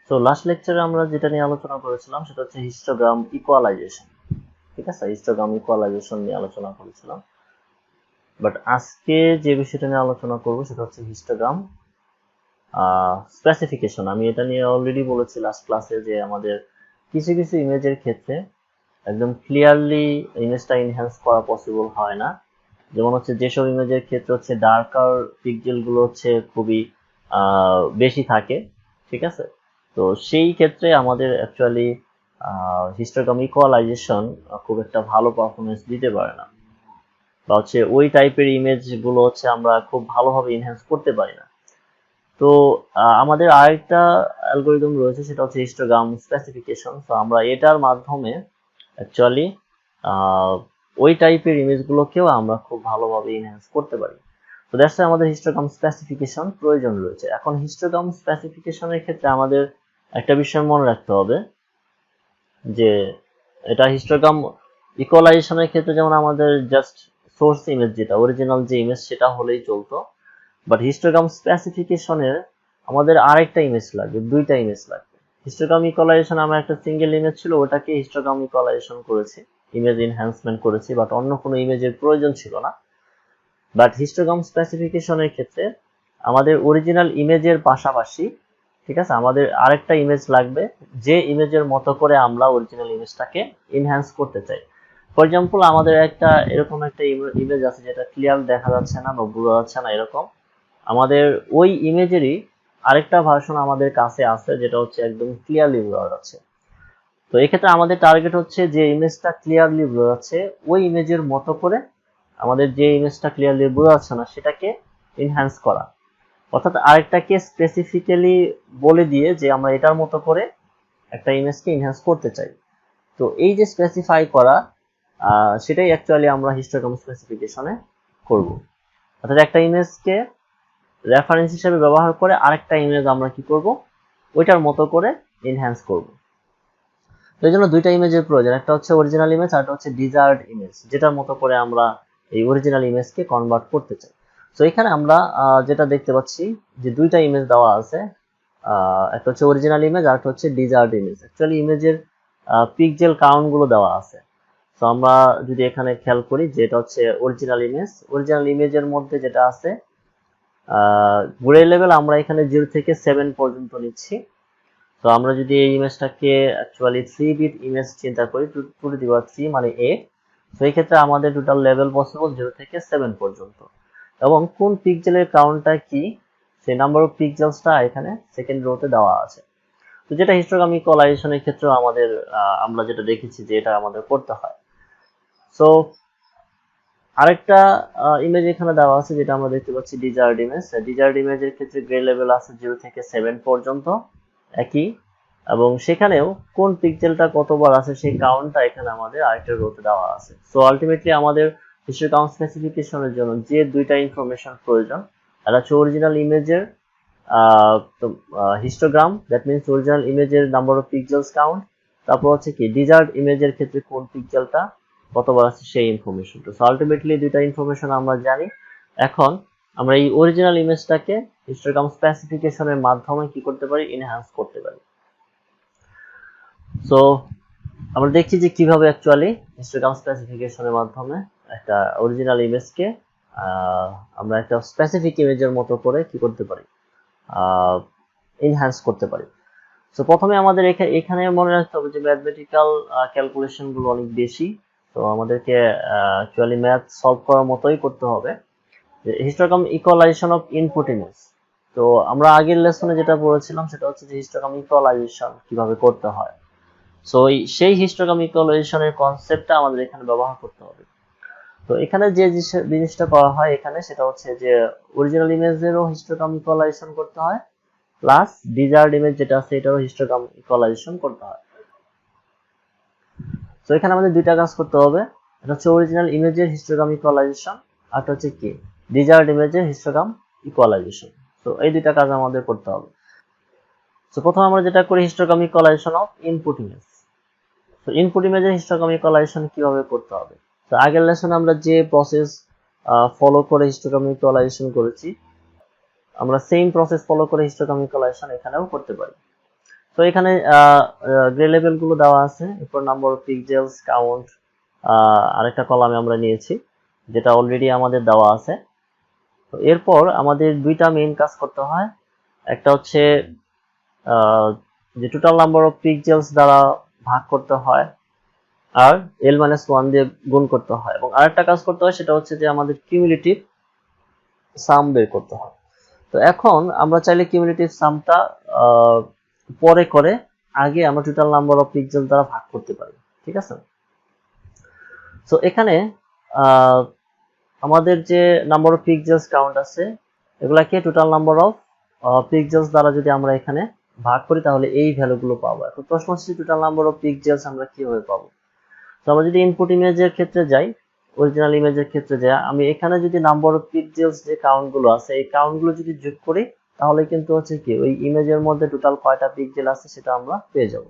So last লেকচারে আমরা যেটা নিয়ে আলোচনা করেছিলাম সেটা হচ্ছে হিস্টোগ্রাম ইকুয়ালাইজেশন। ঠিক আছে, হিস্টোগ্রাম ইকুয়ালাইজেশন নিয়ে আলোচনা করেছিলাম। বাট আজকে যে বিষয়টা নিয়ে আলোচনা করব সেটা হচ্ছে হিস্টোগ্রাম স্পেসিফিকেশন। আমি এটা নিয়ে অলরেডি বলেছি লাস্ট ক্লাসে যে আমাদের কিছু কিছু ইমেজের ক্ষেত্রে একদম ক্লিয়ারলি ইমেজটা এনহ্যান্স করা পসিবল হয় না। যেমন হচ্ছে যেসব ইমেজের ক্ষেত্রে হচ্ছে ডার্কার পিক্সেল গুলো হচ্ছে খুবই বেশি থাকে, ঠিক আছে। তো সেই ক্ষেত্রে আমাদের অ্যাকচুয়ালি হিস্টোগ্রাম ইকুয়ালাইজেশন খুব একটা ভালো পারফরমেন্স দিতে পারে না, বা হচ্ছে ওই টাইপের ইমেজ গুলো হচ্ছে আমরা খুব ভালোভাবে এনহ্যান্স করতে পারি না। তো আমাদের আরেকটা অ্যালগোরিদম রয়েছে সেটা হচ্ছে হিস্টোগ্রাম স্পেসিফিকেশন। তো আমরা এটার মাধ্যমে অ্যাকচুয়ালি ওই টাইপের ইমেজগুলোকেও আমরা খুব ভালোভাবে এনহ্যান্স করতে পারি। তো দ্যাটস ওয়াই আমাদের হিস্টোগ্রাম স্পেসিফিকেশন প্রয়োজন রয়েছে। এখন হিস্টোগ্রাম স্পেসিফিকেশনের ক্ষেত্রে আমাদের একটা বিষয় মনে রাখতে হবে যে এটা হিস্টোগ্রাম ইকুয়ালাইজেশনের ক্ষেত্রে যেমন আমাদের জাস্ট সোর্স ইমেজ, যেটা অরিজিনাল যে ইমেজ সেটা হলেই চলতো, বাট হিস্টোগ্রাম স্পেসিফিকেশনের আমাদের আরেকটা ইমেজ লাগবে, দুইটা ইমেজ লাগবে। হিস্টোগ্রাম ইকুয়ালাইজেশন আমার একটা সিঙ্গেল ইমেজ ছিল, ওটাকে হিস্টোগ্রাম ইকুয়ালাইজেশন করেছি, ইমেজ এনহ্যান্সমেন্ট করেছি, বাট অন্য কোনো ইমেজের প্রয়োজন ছিল না। বাট হিস্টোগ্রাম স্পেসিফিকেশনের ক্ষেত্রে আমাদের অরিজিনাল ইমেজের পাশাপাশি, ঠিক আছে, আমাদের আরেকটা ইমেজ লাগবে যে ইমেজের মতো করে আমরা অরিজিনাল ইমেজটাকে এনহ্যান্স করতে চাই। ফর এক্সাম্পল আমাদের একটা এরকম একটা ইমেজ আছে যেটা ক্লিয়ার দেখা যাচ্ছে না বা বোঝা যাচ্ছে না, এরকম আমাদের ওই ইমেজেরই আরেকটা ভার্সন আমাদের কাছে আছে যেটা হচ্ছে একদম ক্লিয়ারলি বোঝা যাচ্ছে। তো এক্ষেত্রে আমাদের টার্গেট হচ্ছে যে ইমেজটা ক্লিয়ারলি বোঝা যাচ্ছে ওই ইমেজের মতো করে আমাদের যে ইমেজটা ক্লিয়ারলি বোঝা যাচ্ছে না সেটাকে এনহ্যান্স করা, অর্থাৎ আরেকটাকে স্পেসিফিক্যালি বলে দিয়ে যে আমরা এটার মতো করে একটা ইমেজকে এনহ্যান্স করতে চাই। তো এই যে স্পেসিফাই করা, সেটাই অ্যাকচুয়ালি আমরা হিস্টোগ্রাম স্পেসিফিকেশনে করব। অর্থাৎ একটা ইমেজকে রেফারেন্স হিসেবে ব্যবহার করে আরেকটা ইমেজ আমরা কি করব, ওইটার মতো করে এনহ্যান্স করব। তো এই জন্য দুইটা ইমেজের প্রয়োজন, একটা হচ্ছে অরিজিনাল ইমেজ আর একটা হচ্ছে ডিজায়ার্ড ইমেজ, যেটার মতো করে আমরা এই অরিজিনাল ইমেজকে কনভার্ট করতে চাই। তো এখানে আমরা যেটা দেখতে পাচ্ছি যে দুইটা ইমেজ দেওয়া আছে, একটা হচ্ছে অরিজিনাল ইমেজ আর একটা হচ্ছে ডিজায়ার্ড ইমেজ। অ্যাকচুয়ালি ইমেজের পিক্সেল কাউন্ট গুলো দেওয়া আছে। তো আমরা যদি এখানে খেয়াল করি যে এটা হচ্ছে অরিজিনাল ইমেজের মধ্যে যেটা আছে গ্রে লেভেল আমরা এখানে 0 থেকে 7 পর্যন্ত নিচ্ছি। তো আমরা যদি এই ইমেজটাকে অ্যাকচুয়ালি 3 বিট ইমেজ চিন্তা করি, 2 টু দি পাওয়ার 3 মানে 8, তো এই ক্ষেত্রে আমাদের টোটাল লেভেল পসিবল 0 থেকে 7 পর্যন্ত, এবং কোন পিক্সেলের কাউন্টটা কি সেই নাম্বার অফ পিক্সেলসটা এখানে সেকেন্ড রোতে দেওয়া আছে। তো যেটা হিস্টোগ্রাম ইকুয়ালাইজেশনের ক্ষেত্রেও আমাদের আমরা যেটা দেখেছি যে এটা আমাদের করতে হয়। সো আরেকটা ইমেজ এখানে দেওয়া আছে যেটা আমরা দেখতে পাচ্ছি ডিজায়ার্ড ইমেজের ক্ষেত্রে গ্রে লেভেল আছে 0 থেকে 7 পর্যন্ত একই, এবং সেখানেও কোন পিক্সেলটা কতবার আছে সেই কাউন্টটা এখানে আমাদের আরেকটা রোতে দেওয়া আছে। সো আলটিমেটলি আমাদের হিস্টোগ্রাম স্পেসিফিকেশনের জন্য যে দুইটা ইনফরমেশন প্রয়োজন, একটা হচ্ছে অরিজিনাল ইমেজের হিস্টোগ্রাম, দ্যাট মিনস অরিজিনাল ইমেজের নাম্বার অফ পিক্সেলস কাউন্ট, তারপর হচ্ছে কি ডিজায়ার্ড ইমেজের ক্ষেত্রে কোন পিক্সেলটা কতবার আছে সেই ইনফরমেশন। তো আলটিমেটলি দুইটা ইনফরমেশন আমরা জানি। এখন আমরা এই অরিজিনাল ইমেজটাকে হিস্টোগ্রাম স্পেসিফিকেশনের মাধ্যমে কি করতে পারি, এনহ্যান্স করতে পারি। সো আমরা দেখছি যে কিভাবে অ্যাকচুয়ালি হিস্টোগ্রাম স্পেসিফিকেশনের মাধ্যমে একটা অরিজিনাল ইমেজকে আমরা একটা স্পেসিফিক ইমেজের মতো করে কি করতে পারি, এনহ্যান্স করতে পারি। সো প্রথমে আমাদের এখানে মনে রাখতে হবে যে ম্যাথমেটিক্যাল ক্যালকুলেশন গুলো অনেক বেশি। তো আমাদেরকে অ্যাকচুয়ালি ম্যাথ সলভ করার মতোই করতে হবে। Histogram equalisation of input image, তো আমরা আগের লেসনে যেটা পড়েছিলাম সেটা হচ্ছে যে হিস্টোগ্রাম ইকুয়ালাইজেশন কিভাবে করতে হয়। সো সেই হিস্টোগ্রাম ইকুয়ালাইজেশনের কনসেপ্টটা আমাদের এখানে ব্যবহার করতে হবে। তো এখানে যে জিনিসটা করা হয় এখানে সেটা হচ্ছে যে অরিজিনাল ইমেজেরও হিস্টোগ্রাম ইকুয়ালাইজেশন করতে হয়, প্লাস ডিজায়ার্ড ইমেজ যেটা আছে এটারও হিস্টোগ্রাম ইকুয়ালাইজেশন করতে হয়। তো এখানে আমাদের দুইটা কাজ করতে হবে, এটা হচ্ছে অরিজিনাল ইমেজের হিস্টোগ্রাম ইকুয়ালাইজেশন, আর হচ্ছে কি ডিজায়ার্ড ইমেজের হিস্টোগ্রাম ইকুয়ালাইজেশন। তো এই দুইটা কাজ আমাদের করতে হবে। তো প্রথমে আমরা যেটা করি histogram equalisation of input image. তো ইনপুট ইমেজের হিস্টোগ্রাম ইকুয়ালাইজেশন কিভাবে করতে হবে, তো আগের লেসনে আমরা যে প্রসেস ফলো করে হিস্টোগ্রাম ইকুয়ালাইজেশন করেছি আমরা সেম প্রসেস ফলো করে হিস্টোগ্রাম ইকুয়ালাইজেশন এখানেও করতে পারি। তো এখানে গ্রে লেভেল গুলো দেওয়া আছে, এরপর নাম্বার অফ পিক্সেলস কাউন্ট আরেকটা কলামে আমরা নিয়েছি যেটা অলরেডি আমাদের দেওয়া আছে। তো এরপর আমাদের দুইটা মেইন কাজ করতে হয়, একটা হচ্ছে যে টোটাল নাম্বার অফ পিক্সেলস দ্বারা ভাগ করতে হয় আর l-1 দিয়ে গুণ করতে হয়, এবং আরেকটা কাজ করতে হয় সেটা হচ্ছে যে আমাদের কিউমুলেটিভ সাম বের করতে হয়। তো এখন আমরা চাইলে কিউমুলেটিভ সামটা পরে করে আগে আমরা টোটাল নাম্বার অফ পিক্সেল দ্বারা ভাগ করতে পারি, ঠিক আছে। সো এখানে আমাদের যে নাম্বার অফ পিক্সেলস কাউন্ট আছে এগুলাকে টোটাল নাম্বার অফ পিক্সেলস দ্বারা যদি আমরা এখানে ভাগ করি তাহলে এই ভ্যালুগুলো পাবো। এখন প্রশ্ন হচ্ছে টোটাল নাম্বার অফ পিক্সেলস আমরা কিভাবে পাবো। তো আমরা যদি ইনপুট ইমেজের ক্ষেত্রে যাই, অরিজিনাল ইমেজের ক্ষেত্রে যাই, আমি এখানে যদি নাম্বার অফ পিক্সেলস যে কাউন্ট গুলো আছে এই কাউন্ট গুলো যদি যোগ করি তাহলে কিন্তু হচ্ছে কি ওই ইমেজের মধ্যে টোটাল কয়টা পিক্সেল আছে সেটা আমরা পেয়ে যাব।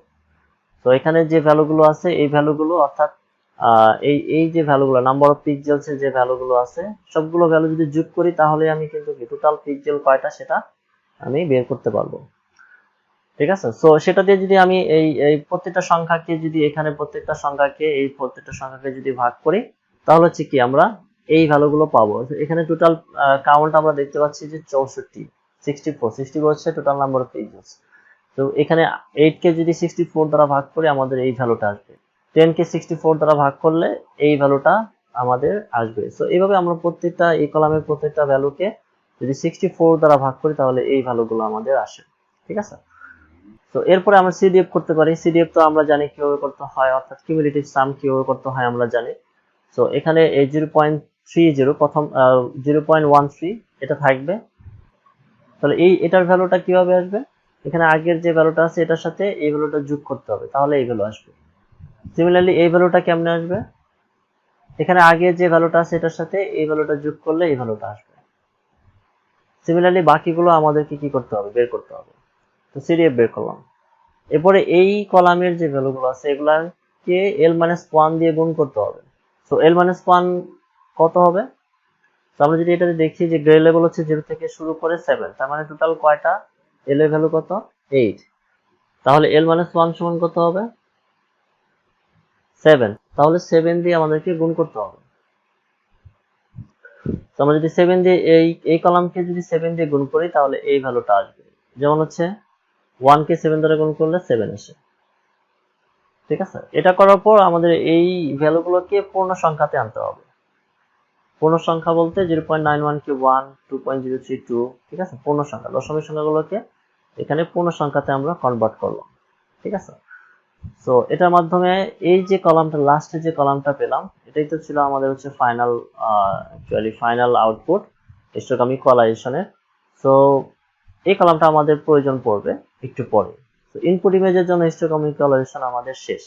তো এখানে যে ভ্যালুগুলো আছে এই ভ্যালুগুলো অর্থাৎ এই যে ভ্যালুগুলো নাম্বার অফ পিক্সেলস এর যে ভ্যালুগুলো আছে সবগুলো ভ্যালু যদি যোগ করি তাহলে আমি কিন্তু কি টোটাল পিক্সেল কয়টা সেটা আমি বের করতে পারবো, ঠিক আছে। সো সেটা দিয়ে যদি আমি এই প্রত্যেকটা সংখ্যাকে যদি এখানে প্রত্যেকটা সংখ্যাকে যদি ভাগ করি তাহলে হচ্ছে কি আমরা এই ভ্যালুগুলো পাবো। এখানে টোটাল কাউন্ট আমরা দেখতে পাচ্ছি যে 64 হচ্ছে টোটাল নাম্বার অফ পিক্সেলস। তো এখানে 8 কে যদি 64 দ্বারা ভাগ করি আমাদের এই ভ্যালুটা আসবে, 10 কে 64 দ্বারা ভাগ করলে এই ভ্যালুটা আমাদের আসবে। সো এইভাবে আমরা প্রত্যেকটা এই কলামের প্রত্যেকটা ভ্যালুকে যদি 64 দ্বারা ভাগ করি তাহলে এই ভ্যালুগুলো আমাদের আসে, ঠিক আছে। তো এরপরে আমরা সিডিএফ করতে পারি। সিডিএফ তো আমরা জানি কিভাবে করতে হয়, অর্থাৎ কিউমুলেটিভ সাম কিভাবে করতে হয় আমরা জানি। সো এখানে এই 0.30 প্রথম 0.13 এটা থাকবে, তাহলে এটার ভ্যালুটা কিভাবে আসবে, এখানে আগের যে ভ্যালুটা আছে এটার সাথে এই ভ্যালুটা যোগ করতে হবে তাহলে এই ভ্যালু আসবে। সিমিলারলি এই ভ্যালুটা কেমনে আসবে, এখানে আগে যে ভ্যালুটা আছে এটার সাথে এই ভ্যালুটা যোগ করলে এই ভ্যালুটা আসবে। সিমিলারলি বাকিগুলো আমাদেরকে কি করতে হবে, বের করতে হবে। তো সিডিএফ বের করলাম। এরপরে এই কলামের যে ভ্যালুগুলো আছে এগুলাকে l-1 দিয়ে গুণ করতে হবে। সো l-1 কত হবে, তো আমরা যদি এটাতে দেখি যে গ্রে লেভেল হচ্ছে 0 থেকে শুরু করে 7, তার মানে টোটাল কয়টা, l এর ভ্যালু কত 8, তাহলে l-1 সমান কত হবে 7, তাহলে 7 দিয়ে আমাদেরকে গুণ করতে হবে। তো আমরা যদি 7 দিয়ে এই কলামকে যদি 7 দিয়ে গুণ করি তাহলে এই ভ্যালুটা আসবে, যেমন হচ্ছে 1 কে 7 দ্বারা গুণ করলে 7 আসে, ঠিক আছে। এটা করার পর আমাদের এই ভ্যালুগুলোকে পূর্ণ সংখ্যাতে আনতে হবে। পূর্ণ সংখ্যা বলতে 0.91 কে 1, 2.03 2, ঠিক আছে। পূর্ণ সংখ্যা দশমিক সংখ্যাগুলোকে এখানে পূর্ণ সংখ্যাতে আমরা কনভার্ট করলাম, ঠিক আছে। সো এটার মাধ্যমে এই যে কলামটা লাস্টে যে কলামটা পেলাম এটাই তো ছিল আমাদের হচ্ছে ফাইনাল ফাইনাল আউটপুট হিস্টোগ্রাম ইকুয়ালাইজেশনের। সো এই কলামটা আমাদের প্রয়োজন পড়বে একটু পরে। তো ইনপুট ইমেজের জন্য হিস্টোগ্রাম ইকুয়ালাইজেশন আমাদের শেষ।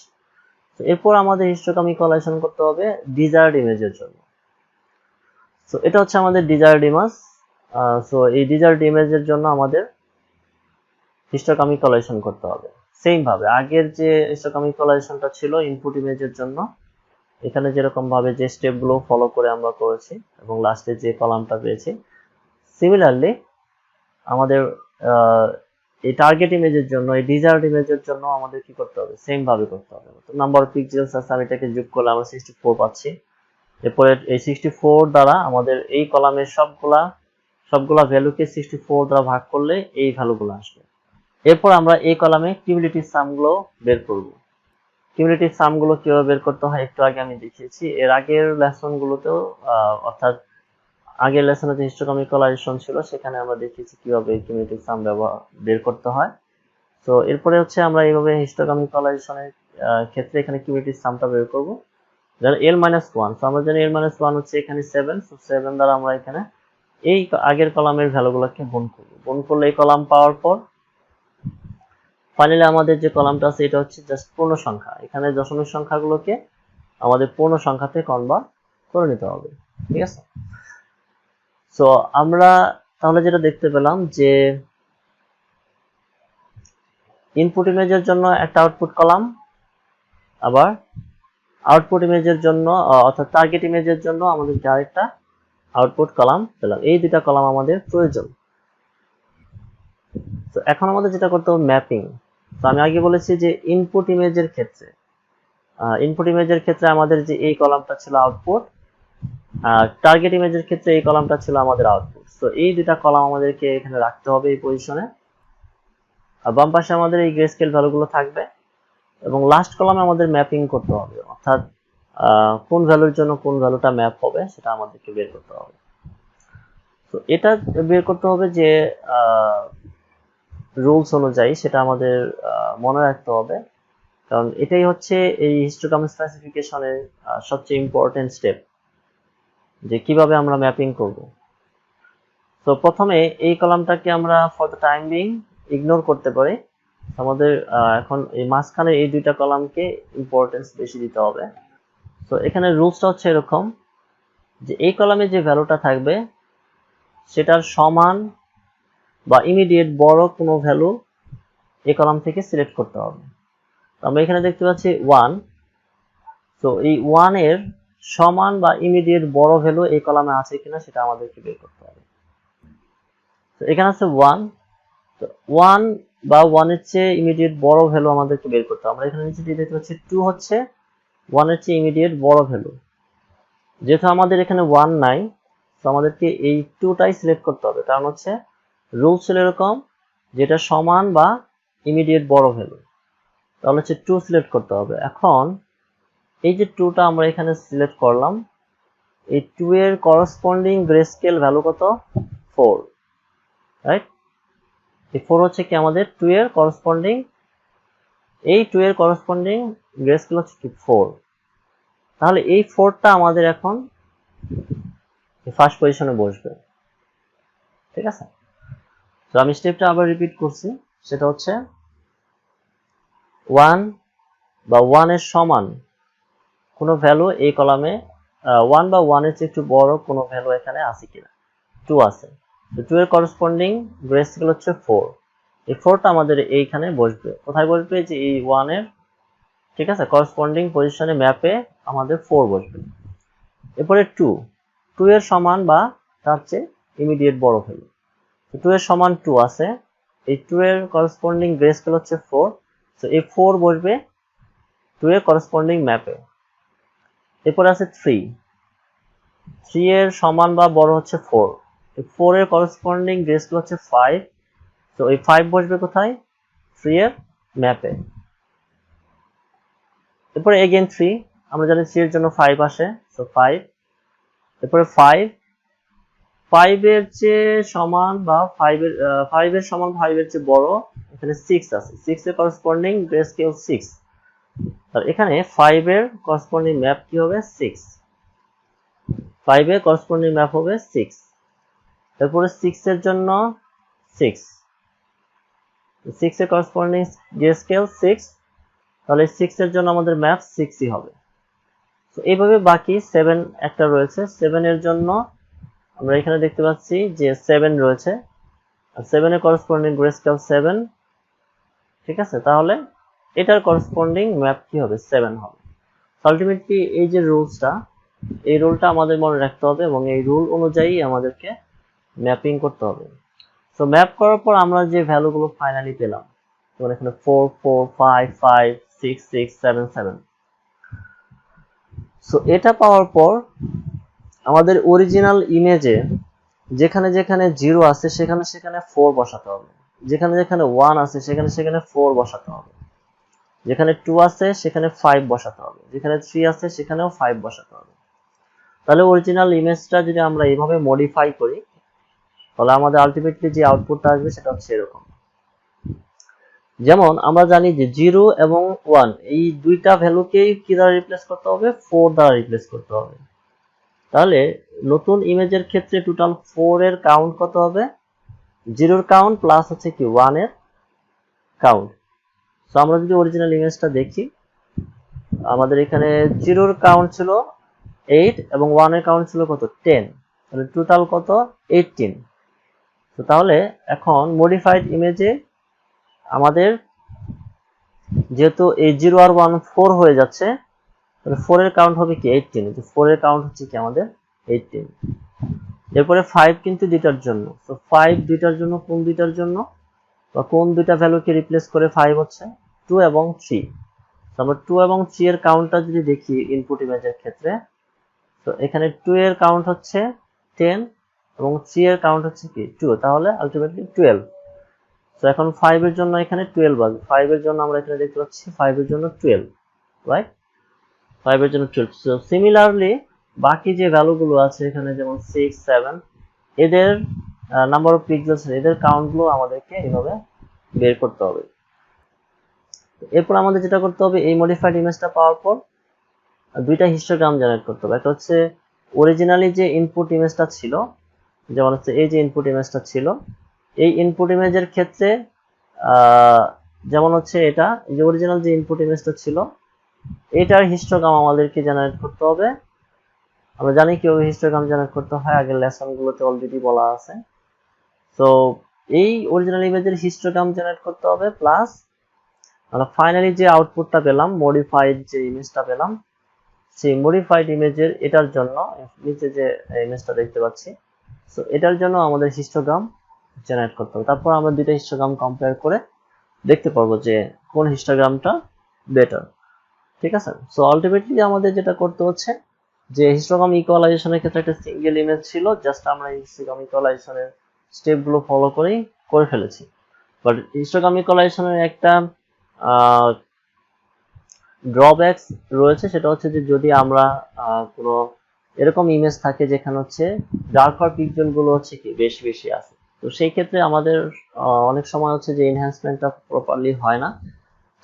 তো এরপর আমাদের হিস্টোগ্রাম ইকুয়ালাইজেশন করতে হবে ডিজায়ার্ড ইমেজের জন্য। সো এটা হচ্ছে আমাদের ডিজায়ার্ড ইমেজ। সো এই ডিজায়ার্ড ইমেজের জন্য আমাদের হিস্টোগ্রাম ইকুয়ালাইজেশন করতে হবে সেম ভাবে আগের যে হিস্টোগ্রাম ইকুয়ালাইজেশনটা ছিল ইনপুট ইমেজের জন্য, এখানে যেরকম ভাবে যে স্টেপগুলো ফলো করে আমরা করেছি এবং লাস্টে যে কলামটা পেয়েছি, সিমিলারলি আমাদের এই টার্গেট ইমেজের জন্য এই ডিজায়ার্ড ইমেজের জন্য আমাদের কি করতে হবে, সেম ভাবে করতে হবে। তো নাম্বার অফ পিক্সেলস আছে আমি এটাকে যোগ করলে আমরা 64 পাচ্ছি। এরপরে এই 64 দ্বারা আমাদের এই কলামের সবগুলা ভ্যালুকে 64 দ্বারা ভাগ করলে এই ভ্যালুগুলো আসবে। এরপর আমরা এই কলামে কিউমুলেটিভ সামগুলো বের করব। কিউমুলেটিভ সামগুলো কিভাবে বের করতে হয় একটু আগে আমি দেখিয়েছি, এর আগের লেসনগুলোতেও অর্থাৎ আগের লেসনে যে হিস্টোগ্রাম ইকুয়ালাইজেশন ছিল সেখানে আমরা দেখিয়েছি কিভাবে কিউমুলেটিভ সাম বের করতে হয়। তো এরপরে হচ্ছে আমরা এইভাবে হিস্টোগ্রাম ইকুয়ালাইজেশনের ক্ষেত্রে এখানে কিউমুলেটিভ সামটা বের করব। যেন l-1, তো আমরা জানি l-1 হচ্ছে এখানে 7, সো 7 দ্বারা আমরা এখানে এই আগের কলামের ভ্যালুগুলোকে গুণ করব। গুণ করলে এই কলাম পাওয়ার পর ফাইনালি আমাদের যে কলামটা আছে এটা হচ্ছে জাস্ট পূর্ণ সংখ্যা, এখানে দশমিক সংখ্যাগুলোকে আমাদের পূর্ণ সংখ্যাতে কনভার্ট করে নিতে হবে, ঠিক আছে। সো আমরা তাহলে যেটা দেখতে পেলাম যে ইনপুট ইমেজের জন্য একটা আউটপুট কলাম, আবার আউটপুট ইমেজের জন্য অর্থাৎ টার্গেট ইমেজের জন্য আমাদের আরেকটা আউটপুট কলাম পেলাম। এই দুটা কলাম আমাদের প্রয়োজন। তো এখন আমাদের যেটা করতে হবে ম্যাপিং। তো আমি আগে বলেছি যে ইনপুট ইমেজের ক্ষেত্রে আমাদের যে এই কলামটা ছিল আউটপুট, আর টার্গেট ইমেজের ক্ষেত্রে এই কলামটা ছিল আমাদের আউটপুট। তো এই দুটা কলাম আমাদেরকে এখানে রাখতে হবে এই পজিশনে। আর বাম পাশে আমাদের এই গ্রে স্কেল ভ্যালুগুলো থাকবে, এবং লাস্ট কলামে আমাদের ম্যাপিং করতে হবে, অর্থাৎ কোন ভ্যালুর জন্য কোন ভ্যালুটা ম্যাপ হবে সেটা আমাদেরকে বের করতে হবে। তো এটা বের করতে হবে যে রুলস অনুযায়ী, সেটা আমাদের মনে রাখতে হবে, কারণ এটাই হচ্ছে এই হিস্টোগ্রাম স্পেসিফিকেশনের সবচেয়ে ইম্পর্টেন্ট স্টেপ, যে কিভাবে আমরা ম্যাপিং করব। তো প্রথমে এই কলামটাকে আমরা for the time being ignore করতে পারি। আমাদের এখন এই মাঝখানে এই দুইটা কলামকে ইম্পর্টেন্স বেশি দিতে হবে। তো এখানে রুলসটা হচ্ছে এরকম যে এই কলামে যে ভ্যালুটা থাকবে সেটার সমান বা ইমিডিয়েট বড় কোনো ভ্যালু এই কলাম থেকে সিলেক্ট করতে হবে। আমরা এখানে দেখতে পাচ্ছি 1, তো এই 1 এর সমান বা ইমিডিয়েট বড় ভ্যালু এই কলামে আছে কিনা সেটা আমাদেরকে বের করতে হবে। তো এখানে আছে 1, তো 1 বা 1 এর চেয়ে ইমিডিয়েট বড় ভ্যালু আমাদেরকে বের করতে হবে। আমরা এখানে নিচে দিয়ে দেখতে পাচ্ছি 2 হচ্ছে 1 এর চেয়ে ইমিডিয়েট বড় ভ্যালু। যেহেতু আমাদের এখানে 1 নাই, তো আমাদেরকে এই 2টাই সিলেক্ট করতে হবে, কারণ হচ্ছে রুল ছিল এরকম যেটা সমান বা ইমিডিয়েট বড় ভ্যালু, তাহলে হচ্ছে 2 সিলেক্ট করতে হবে। এখন এই যে 2টা আমরা এখানে সিলেক্ট করলাম, এই 2 এর করসপন্ডিং গ্রে স্কেল ভ্যালু কত? 4, রাইট? এই 4 হচ্ছে কি আমাদের 2 এর করসপন্ডিং, এই 2 এর করসপন্ডিং গ্রে স্কেল হচ্ছে কি 4। তাহলে এই 4টা আমাদের এখন ফার্স্ট পজিশনে বসবে, ঠিক আছে? তো আমি স্টেপটা আবার রিপিট করছি, সেটা হচ্ছে 1 বা 1 এর সমান কোনো ভ্যালু এই কলামে, 1 বা 1 এর চেয়ে একটু বড় কোনো ভ্যালু এখানে আছে কিনা। 2 আছে, তো 2 এর করসপন্ডিং গ্রে স্কেল হচ্ছে 4। এই 4টা আমাদের এইখানে বসবে। কোথায় বসবে? যে এই 1 এর, ঠিক আছে, করসপন্ডিং পজিশনে ম্যাপে আমাদের 4 বসবে। এরপরে 2 এর সমান বা তার চেয়ে ইমিডিয়েট বড় ভ্যালু, 2 এর সমান 2 আছে, এই 2 এর করসপন্ডিং গ্রে স্কেল হচ্ছে 4, তো এই 4 বসবে 2 এর করসপন্ডিং ম্যাপে। এরপরে আছে 3 এর সমান বা বড় হচ্ছে 4, এই 4 এর করসপন্ডিং গ্রে স্কেল হচ্ছে 5, তো এই 5 বসবে কোথায়? 3 এর ম্যাপে। এরপরে এগেইন 3, আমরা জানি 3 এর জন্য 5 আসে, তো 5। এরপরে 5 এর চেয়ে সমান বা 5 এর সমান 5 এর চেয়ে বড় এখানে 6 আছে, 6 এর করসপন্ডিং গ্রে স্কেল 6, আর এখানে 5 এর করসপন্ডিং ম্যাপ কি হবে? 6। 5 এর করসপন্ডিং ম্যাপ হবে 6। তারপরে 6 এর জন্য 6, 6 এর করসপন্ডিং গ্রে স্কেল 6, তাহলে 6 এর জন্য আমাদের ম্যাপ 6ই হবে। তো এইভাবে বাকি 7 একটা রয়েছে, 7 এর জন্য আমরা এখানে দেখতে পাচ্ছি যে 7 রয়েছে, আর 7 এর করসপন্ডিং গ্রে স্কেল 7, ঠিক আছে? তাহলে এটার করসপন্ডিং ম্যাপ কি হবে? 7 হবে। আলটিমেটলি এই যে রুলসটা, এই রুলটা আমাদের মনে রাখতে হবে, এবং এই রুল অনুযায়ী আমাদেরকে ম্যাপিং করতে হবে। তো ম্যাপ করার পর আমরা যে ভ্যালুগুলো ফাইনালি পেলাম, যেমন এখানে 4 4 5 5 6 6 7 7, সো এটা পাওয়ার পর আমাদের অরিজিনাল ইমেজে যেখানে যেখানে 0 আছে সেখানে সেখানে 4 বসাতে হবে, যেখানে যেখানে 1 আছে সেখানে সেখানে 4 বসাতে হবে, যেখানে 2 আছে সেখানে 5 বসাতে হবে, যেখানে 3 আছে সেখানেও 5 বসাতে হবে। তাহলে অরিজিনাল ইমেজটা যদি আমরা এইভাবে মডিফাই করি, তাহলে আমাদের আলটিমেটলি যে আউটপুটটা আসবে সেটা হচ্ছে এরকম। যেমন আমরা জানি যে 0 এবং 1 এই দুইটা ভ্যালুকেই কি দ্বারা রিপ্লেস করতে হবে? 4 দ্বারা রিপ্লেস করতে হবে। তাহলে নতুন ইমেজের ক্ষেত্রে টোটাল 4 এর কাউন্ট কত হবে? 0 এর কাউন্ট প্লাস হচ্ছে কি 1 এর কাউন্ট। তো আমরা যদি অরিজিনাল ইমেজটা দেখি, আমাদের এখানে 0 এর কাউন্ট ছিল 8 এবং 1 এর কাউন্ট ছিল কত? 10, তাহলে টোটাল কত? 18। তো তাহলে এখন মডিফাইড ইমেজে আমাদের যেহেতু এই 0 আর 1 4 হয়ে যাচ্ছে, তাহলে 4 এর কাউন্ট হবে কি? 18। তো 4 এর কাউন্ট হচ্ছে কি আমাদের 18। এরপরে 5 কিন্তু দুইটার জন্য, তো 5 দুইটার জন্য, কোন দুইটার জন্য? বা কোন দুইটা ভ্যালুকে রিপ্লেস করে 5 হচ্ছে 2 এবং 3। আমরা 2 এবং 3 এর কাউন্টটা যদি দেখি ইনপুট ইমেজের ক্ষেত্রে, তো এখানে 2 এর কাউন্ট হচ্ছে 10 এবং 3 এর কাউন্ট হচ্ছে কি 2, তাহলে আলটিমেটলি 12। তো এখন 5 এর জন্য এখানে 12 আসবে, 5 এর জন্য আমরা এখানে দেখতে পাচ্ছি 5 এর জন্য 12, রাইট? 5 এর জন্য 12। সো সিমিলারলি বাকি যে ভ্যালুগুলো আছে এখানে যেমন 6 7 এদের নাম্বার অফ পিক্সেলস, এদের কাউন্টগুলো আমাদেরকে এইভাবে বের করতে হবে। এরপর আমাদের যেটা করতে হবে, এই মডিফাইড ইমেজটা পাওয়ার পর দুইটা হিস্টোগ্রাম জেনারেট করতে হবে। একটা হচ্ছে অরিজিনালি যে ইনপুট ইমেজটা ছিল, যেমন হচ্ছে এই যে ইনপুট ইমেজটা ছিল, এই ইনপুট ইমেজের ক্ষেত্রে যেমন হচ্ছে এটা যে অরিজিনাল যে ইনপুট ইমেজটা ছিল এটার হিস্টোগ্রাম আমাদেরকে জেনারেট করতে হবে। আমরা জানি কিভাবে হিস্টোগ্রাম জেনারেট করতে হয়, আগের লেসনগুলোতে অলরেডি বলা আছে। তো এই অরিজিনাল ইমেজের হিস্টোগ্রাম জেনারেট করতে হবে, প্লাস আমরা ফাইনালি যে আউটপুটটা পেলাম, মডিফাইড যে ইমেজটা পেলাম, সেই মডিফাইড ইমেজের এটার জন্য নিচে যে ইমেজটা দেখতে পাচ্ছি, সো এটার জন্য আমাদের হিস্টোগ্রাম জেনারেট করতে হবে। তারপর আমরা দুইটা হিস্টোগ্রাম কম্পেয়ার করে দেখতে পারবো যে কোন হিস্টোগ্রামটা বেটার, ঠিক আছে? সো আলটিমেটলি আমাদের যেটা করতে হচ্ছে যে হিস্টোগ্রাম ইকুয়ালাইজেশনের ক্ষেত্রে একটা সিঙ্গেল ইমেজ ছিল, জাস্ট আমরা হিস্টোগ্রাম ইকুয়ালাইজেশনের স্টেপগুলো ফলো করেই করে ফেলেছি। বাট হিস্টোগ্রাম ইকুয়ালাইজেশনের একটা ড্রব্যাকস রয়েছে, সেটা হচ্ছে যে যদি আমরা কোনো এরকম ইমেজ থাকে যেখানে হচ্ছে ডার্কার পিক্সেল গুলো হচ্ছে কি বেশি বেশি আছে, তো সেই ক্ষেত্রে আমাদের অনেক সময় হচ্ছে যে এনহ্যান্সমেন্টটা প্রপারলি হয় না।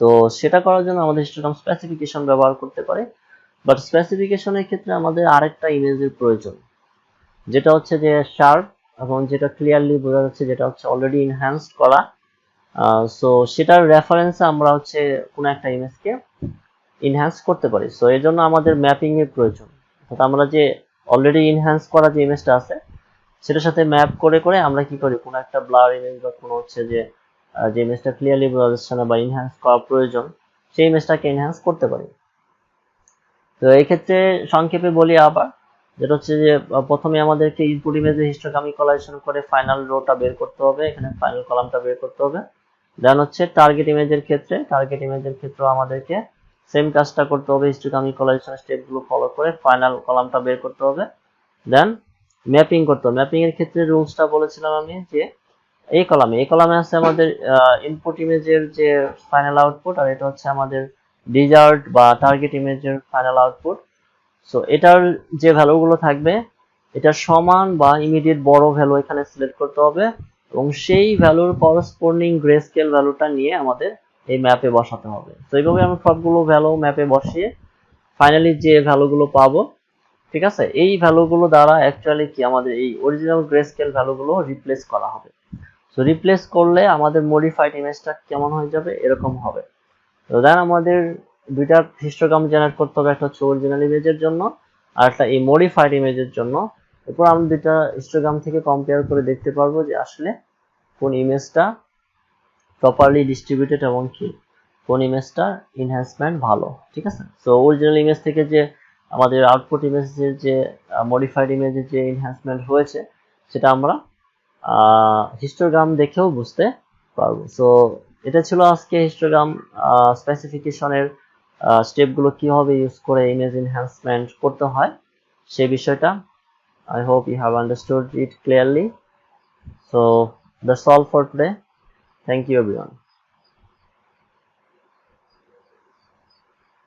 তো সেটা করার জন্য আমাদের হিস্টোগ্রাম স্পেসিফিকেশন ব্যবহার করতে পারে। বাট স্পেসিফিকেশনের ক্ষেত্রে আমাদের আরেকটা ইমেজের প্রয়োজন, যেটা হচ্ছে যে শার্প এবং যেটা ক্লিয়ারলি বোঝা যাচ্ছে, যেটা হচ্ছে অলরেডি এনহ্যান্সড করা। সো সেটার রেফারেন্সে আমরা হচ্ছে কোনো একটা ইমেজকে এনহ্যান্স করতে পারি। সো এর জন্য আমাদের ম্যাপিং এর প্রয়োজন, অর্থাৎ আমরা যে অলরেডি এনহ্যান্স করা যে ইমেজটা আছে সেটার সাথে ম্যাপ করে করে আমরা কি করি, কোনো একটা ব্লার ইমেজ বা কোনো হচ্ছে যে যে ইমেজটা ক্লিয়ারলি বোঝা যাচ্ছে না বা এনহ্যান্স করা প্রয়োজন, সেই ইমেজটাকে এনহ্যান্স করতে পারি। তো এই ক্ষেত্রে সংক্ষেপে বলি আবার, যেটা হচ্ছে যে প্রথমে আমাদেরকে ইনপুট ইমেজে হিস্টোগ্রাম ইকুয়ালাইজেশন করে ফাইনাল রোটা বের করতে হবে, এখানে ফাইনাল কলামটা বের করতে হবে। দেন হচ্ছে টার্গেট ইমেজের ক্ষেত্রে আমাদেরকে সেম কাজটা করতে হবে, হিস্টোগ্রাম ইকুয়ালাইজেশন স্টেপগুলো ফলো করে ফাইনাল কলামটা বের করতে হবে। দেন ম্যাপিং করতে হবে। ম্যাপিং এর ক্ষেত্রে রুলসটা বলেছিলাম আমি যে এই কলামে আছে আমাদের ইনপুট ইমেজের যে ফাইনাল আউটপুট, আর এটা হচ্ছে আমাদের ডিজার্ট বা টার্গেট ইমেজের ফাইনাল আউটপুট। সো এটার যে ভ্যালুগুলো থাকবে এটা সমান বা ইমিডিয়েট বড় ভ্যালু এখানে সিলেক্ট করতে হবে এবং সেই ভ্যালুর করসপন্ডিং গ্রে স্কেল ভ্যালুটা নিয়ে আমাদের এই ম্যাপে বসাতে হবে। তো এইভাবে আমরা সবগুলো ভ্যালু ম্যাপে বসিয়ে ফাইনালি যে ভ্যালুগুলো পাবো, ঠিক আছে, এই ভ্যালুগুলো দ্বারা অ্যাকচুয়ালি কি আমাদের এই অরিজিনাল গ্রে স্কেল ভ্যালুগুলো রিপ্লেস করা হবে। সো রিপ্লেস করলে আমাদের মডিফাইড ইমেজটা কেমন হয়ে যাবে, এরকম হবে। তো দেন আমাদের দুইটা হিস্টোগ্রাম জেনারেট করতে হবে, একটা হচ্ছে অরিজিনাল ইমেজের জন্য আর একটা এই মডিফাইড ইমেজের জন্য। এরপর আমরা দুইটা হিস্টোগ্রাম থেকে কম্পেয়ার করে দেখতে পারবো যে আসলে কোন ইমেজটা প্রপারলি ডিস্ট্রিবিউটেড এবং কি কোন ইমেজটা এনহ্যান্সমেন্ট ভালো, ঠিক আছে? সো অরিজিনাল ইমেজ থেকে যে আমাদের আউটপুট ইমেজের যে মডিফাইড ইমেজের যে এনহ্যান্সমেন্ট হয়েছে সেটা আমরা হিস্টোগ্রাম দেখেও বুঝতে পারবো। সো এটা ছিল আজকে হিস্টোগ্রাম স্পেসিফিকেশনের স্টেপগুলো কিভাবে ইউজ করে ইমেজ এনহ্যান্সমেন্ট করতে হয় সেই বিষয়টা। I hope you have understood it clearly. So that's all for today. Thank you everyone.